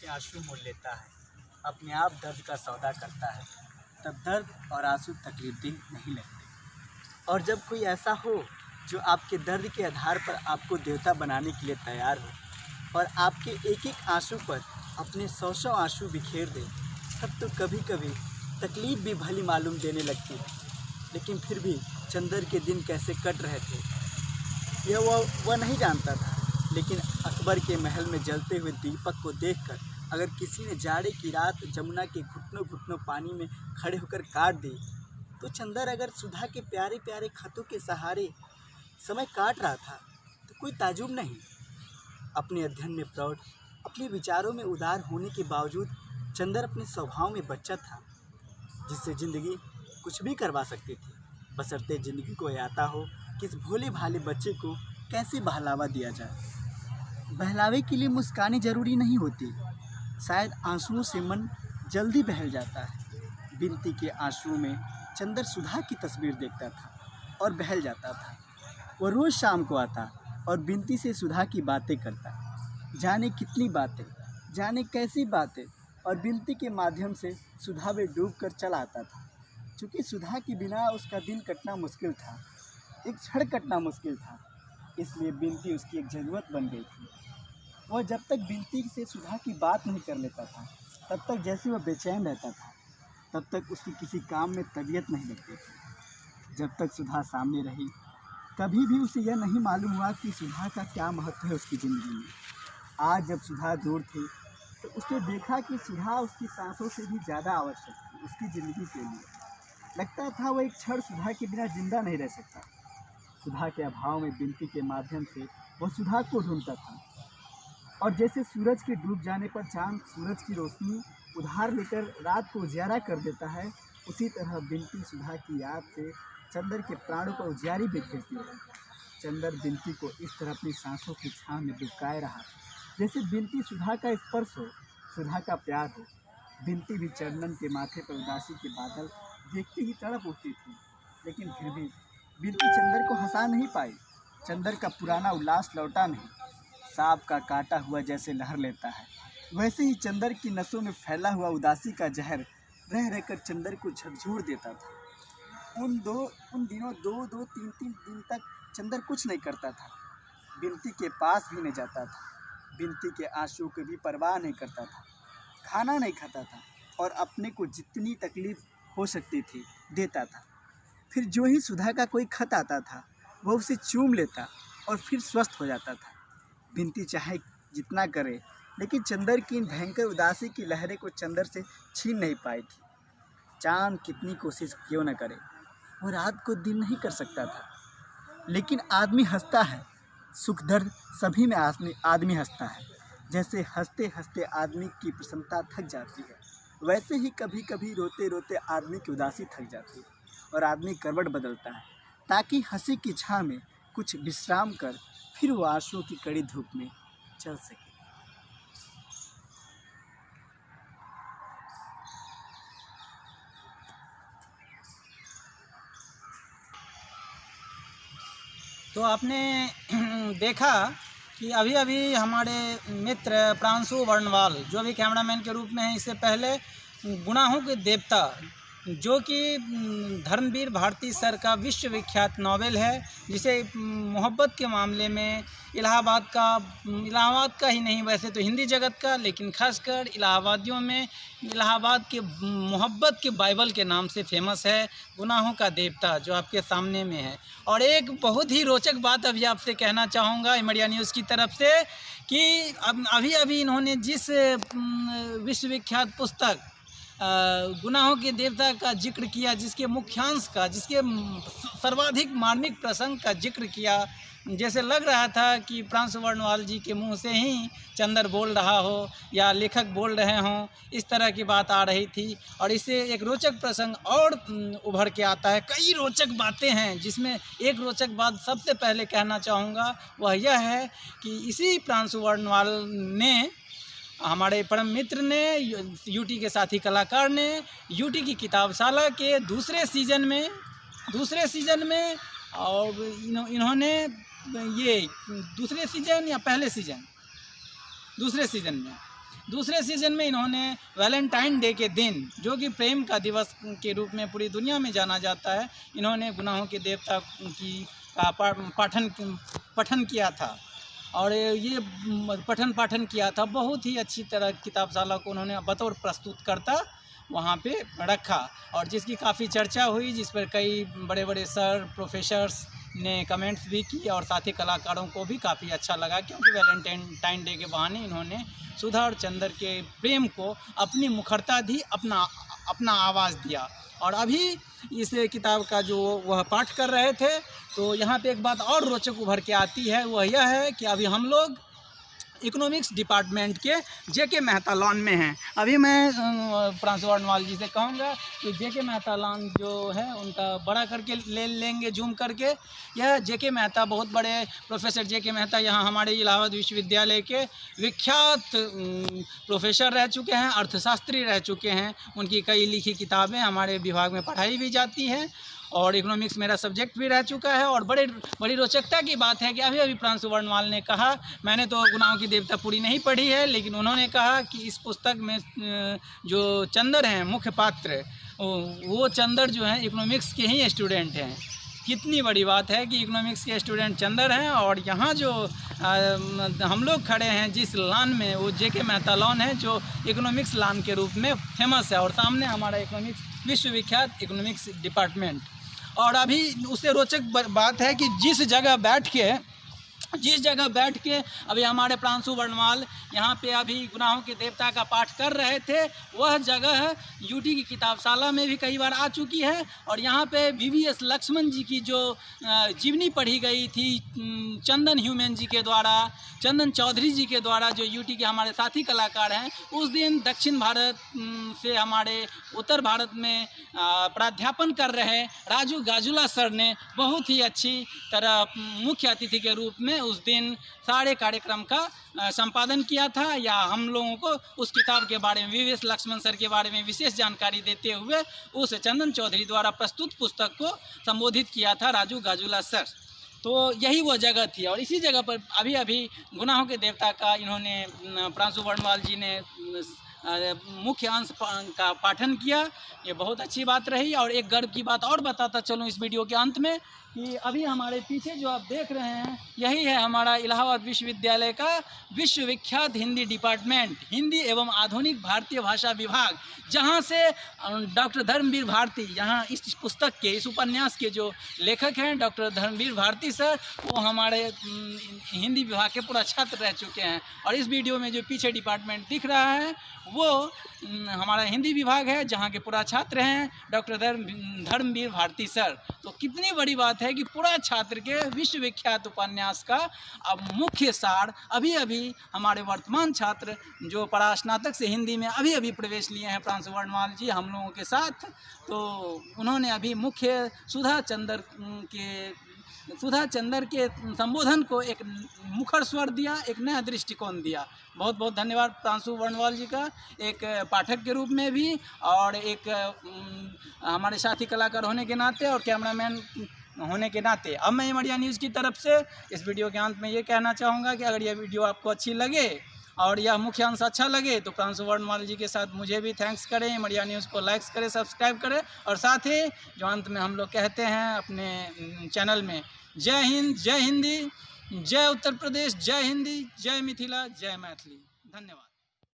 के आंसू मोल लेता है, अपने आप दर्द का सौदा करता है, तब दर्द और आंसू तकलीफ देह नहीं लगते। और जब कोई ऐसा हो जो आपके दर्द के आधार पर आपको देवता बनाने के लिए तैयार हो और आपके एक एक आंसू पर अपने 100 आंसू बिखेर दे, तब तो कभी कभी तकलीफ भी भली मालूम देने लगती है। लेकिन फिर भी चंदर के दिन कैसे कट रहे थे यह वह नहीं जानता था। लेकिन अकबर के महल में जलते हुए दीपक को देखकर अगर किसी ने जाड़े की रात जमुना के घुटनों घुटनों पानी में खड़े होकर काट दी, तो चंदर अगर सुधा के प्यारे प्यारे खतों के सहारे समय काट रहा था तो कोई ताजुब नहीं। अपने अध्ययन में प्रौढ़, अपने विचारों में उदार होने के बावजूद चंदर अपने स्वभाव में बच्चा था, जिससे ज़िंदगी कुछ भी करवा सकती थी, बशर्ते ज़िंदगी को आता हो कि इस भोले भाले बच्चे को कैसे बहलावा दिया जाए। बहलावे के लिए मुस्काने ज़रूरी नहीं होती, शायद आंसुओं से मन जल्दी बहल जाता है। बिनती के आंसुओं में चंदर सुधा की तस्वीर देखता था और बहल जाता था। वह रोज़ शाम को आता और बिनती से सुधा की बातें करता, जाने कितनी बातें, जाने कैसी बातें, और बिनती के माध्यम से सुधा में डूब कर चला आता था। चूँकि सुधा के बिना उसका दिन कटना मुश्किल था, एक क्षण कटना मुश्किल था, इसलिए बिनती उसकी एक ज़रूरत बन गई थी। वह जब तक बिनती से सुधा की बात नहीं कर लेता था, तब तक जैसे वह बेचैन रहता था, तब तक उसकी किसी काम में तबीयत नहीं लगती थी। जब तक सुधा सामने रही, कभी भी उसे यह नहीं मालूम हुआ कि सुधा का क्या महत्व है उसकी ज़िंदगी में। आज जब सुधा दूर थी तो उसने देखा कि सुधा उसकी सांसों से भी ज़्यादा आवश्यक थी उसकी ज़िंदगी के लिए। लगता था वह एक क्षण सुधा के बिना जिंदा नहीं रह सकता। सुधा के अभाव में बिनती के माध्यम से वह सुधा को ढूंढता था, और जैसे सूरज के डूब जाने पर चांद सूरज की रोशनी उधार लेकर रात को उजियारा कर देता है, उसी तरह बिनती सुधा की याद से चंदर के प्राणों पर उजियारी बिखेरती है। चंदर बिनती को इस तरह अपनी सांसों की छांव में डुबकाए रहा, जैसे बिनती सुधा का स्पर्श हो, सुधा का प्यार हो। बिनती भी चंदन के माथे पर उदासी के बादल देखते ही तड़प उठती थी, लेकिन फिर भी बिनती चंदर को हंसा नहीं पाई। चंदर का पुराना उल्लास लौटा नहीं। सांप का काटा हुआ जैसे लहर लेता है, वैसे ही चंदर की नसों में फैला हुआ उदासी का जहर रह रहकर चंदर को झकझोर देता था। उन दिनों दो तीन दिन तक चंदर कुछ नहीं करता था, बिनती के पास भी नहीं जाता था, बिनती के आंसू की भी परवाह नहीं करता था, खाना नहीं खाता था, और अपने को जितनी तकलीफ हो सकती थी देता था। फिर जो ही सुधा का कोई खत आता था वह उसे चूम लेता और फिर स्वस्थ हो जाता था। बिनती चाहे जितना करे, लेकिन चंदर की इन भयंकर उदासी की लहरें को चंदर से छीन नहीं पाई थी। चांद कितनी कोशिश क्यों न करे, वो रात को दिन नहीं कर सकता था। लेकिन आदमी हंसता है, सुख दर्द सभी में आदमी हंसता है। जैसे हंसते हंसते आदमी की प्रसन्नता थक जाती है, वैसे ही कभी कभी रोते रोते आदमी की उदासी थक जाती है और आदमी करवट बदलता है, ताकि हंसी की छाह में कुछ विश्राम कर फिर वो आंसुओं की कड़ी धूप में चल सके। तो आपने देखा कि अभी अभी हमारे मित्र प्रांशु वर्णवाल, जो अभी कैमरामैन के रूप में हैं, इससे पहले गुनाहों के देवता, जो कि धर्मवीर भारती सर का विश्वविख्यात नावल है, जिसे मोहब्बत के मामले में इलाहाबाद का ही नहीं, वैसे तो हिंदी जगत का, लेकिन खासकर इलाहाबादियों में इलाहाबाद के मोहब्बत के बाइबल के नाम से फेमस है, गुनाहों का देवता, जो आपके सामने में है। और एक बहुत ही रोचक बात अभी आपसे कहना चाहूँगा इमरिया न्यूज़ की तरफ से, कि अभी अभी इन्होंने जिस विश्वविख्यात पुस्तक गुनाहों के देवता का जिक्र किया, जिसके मुख्यांश का, जिसके सर्वाधिक मार्मिक प्रसंग का जिक्र किया, जैसे लग रहा था कि प्रांशु वर्णवाल जी के मुंह से ही चंदर बोल रहा हो या लेखक बोल रहे हों, इस तरह की बात आ रही थी। और इससे एक रोचक प्रसंग और उभर के आता है। कई रोचक बातें हैं, जिसमें एक रोचक बात सबसे पहले कहना चाहूँगा, वह यह है कि इसी प्रांशु वर्णवाल ने, हमारे परम मित्र ने, यूटी के साथी कलाकार ने, यूटी की किताबशाला के दूसरे सीज़न में और इन्होंने ये दूसरे सीज़न या पहले सीज़न, दूसरे सीज़न में दूसरे सीज़न में इन्होंने वैलेंटाइन डे के दिन, जो कि प्रेम का दिवस के रूप में पूरी दुनिया में जाना जाता है, इन्होंने गुनाहों के देवता की का पठन किया था। और ये पठन पाठन किया था। बहुत ही अच्छी तरह किताबशाला को उन्होंने बतौर प्रस्तुतकर्ता वहाँ पे रखा, और जिसकी काफ़ी चर्चा हुई, जिस पर कई बड़े बड़े सर प्रोफेसर्स ने कमेंट्स भी की, और साथ ही कलाकारों को भी काफ़ी अच्छा लगा, क्योंकि वैलेंटाइन डे के बहाने इन्होंने सुधा और चंद्र के प्रेम को अपनी मुखरता दी, अपना आवाज़ दिया। और अभी इस किताब का जो वह पाठ कर रहे थे, तो यहाँ पे एक बात और रोचक उभर के आती है, वह यह है कि अभी हम लोग इकोनॉमिक्स डिपार्टमेंट के जेके मेहता लॉन में हैं। अभी मैं प्रांशु वर्णवाल जी से कहूँगा कि जेके मेहता लॉन जो है उनका बड़ा करके ले लेंगे जूम करके। यह जेके मेहता बहुत बड़े प्रोफेसर जेके मेहता यहाँ हमारे इलाहाबाद विश्वविद्यालय के विख्यात प्रोफेसर रह चुके हैं, अर्थशास्त्री रह चुके हैं। उनकी कई लिखी किताबें हमारे विभाग में पढ़ाई भी जाती हैं, और इकोनॉमिक्स मेरा सब्जेक्ट भी रह चुका है। और बड़ी रोचकता की बात है कि अभी प्रांशु वर्णवाल ने कहा, मैंने तो गुनाहों की देवता पूरी नहीं पढ़ी है, लेकिन उन्होंने कहा कि इस पुस्तक में जो चंद्र हैं मुख्य पात्र, वो चंद्र जो हैं इकोनॉमिक्स के ही स्टूडेंट हैं। कितनी बड़ी बात है कि इकोनॉमिक्स के स्टूडेंट चंद्र हैं, और यहाँ जो हम लोग खड़े हैं जिस लॉन में, वो जेके मेहता लॉन है, जो इकोनॉमिक्स लॉन के रूप में फेमस है। और सामने हमारा इकोनॉमिक्स विश्वविख्यात इकोनॉमिक्स डिपार्टमेंट। और अभी उससे रोचक बात है कि जिस जगह बैठ के अभी हमारे प्रांशु वर्णवाल यहाँ पे अभी गुनाहों के देवता का पाठ कर रहे थे, वह जगह यूटी की किताबशाला में भी कई बार आ चुकी है। और यहाँ पे VVS लक्ष्मण जी की जो जीवनी पढ़ी गई थी चंदन ह्यूमन जी के द्वारा, चंदन चौधरी जी के द्वारा, जो यूटी के हमारे साथी कलाकार हैं, उस दिन दक्षिण भारत से हमारे उत्तर भारत में प्राध्यापन कर रहे राजू गाजुला सर ने बहुत ही अच्छी तरह मुख्य अतिथि के रूप में उस दिन सारे कार्यक्रम का संपादन किया था, या हम लोगों को उस किताब के बारे में, VVS लक्ष्मण सर के बारे में विशेष जानकारी देते हुए उस चंदन चौधरी द्वारा प्रस्तुत पुस्तक को संबोधित किया था राजू गाजुला सर। तो यही वो जगह थी, और इसी जगह पर अभी गुनाहों के देवता का इन्होंने प्रांशु वर्णवाल जी ने मुख्य अंश का पाठन किया। ये बहुत अच्छी बात रही। और एक गर्व की बात और बताता चलूँ इस वीडियो के अंत में, कि अभी हमारे पीछे जो आप देख रहे हैं, यही है हमारा इलाहाबाद विश्वविद्यालय का विश्वविख्यात हिंदी डिपार्टमेंट, हिंदी एवं आधुनिक भारतीय भाषा विभाग, जहां से डॉक्टर धर्मवीर भारती, यहाँ इस पुस्तक के, इस उपन्यास के जो लेखक हैं डॉक्टर धर्मवीर भारती सर, वो हमारे हिंदी विभाग के पूरा छात्र रह चुके हैं। और इस वीडियो में जो पीछे डिपार्टमेंट दिख रहा है, वो हमारा हिंदी विभाग है, जहाँ के पूरा छात्र हैं डॉक्टर धर्मवीर भारती सर। तो कितनी बड़ी बात है कि पूरा छात्र के विश्वविख्यात उपन्यास का अब मुख्य सार अभी हमारे वर्तमान छात्र जो परास्नातक से हिंदी में अभी प्रवेश लिए हैं, प्रांशु वर्णवाल जी हम लोगों के साथ, तो उन्होंने अभी मुख्य सुधा चंद्र के संबोधन को एक मुखर स्वर दिया, एक नया दृष्टिकोण दिया। बहुत बहुत धन्यवाद प्रांशु वर्णवाल जी का, एक पाठक के रूप में भी, और एक हमारे साथी कलाकार होने के नाते, और कैमरामैन होने के नाते। अब मैं इमरिया न्यूज़ की तरफ से इस वीडियो के अंत में ये कहना चाहूँगा कि अगर यह वीडियो आपको अच्छी लगे और यह मुख्य अंश अच्छा लगे, तो प्रांशु वर्णवाल जी के साथ मुझे भी थैंक्स करें, इमरिया न्यूज़ को लाइक करें, सब्सक्राइब करें, और साथ ही जो अंत में हम लोग कहते हैं अपने चैनल में, जय हिंद, जय हिंदी, जय उत्तर प्रदेश, जय हिंदी, जय मिथिला, जय मैथिली। धन्यवाद।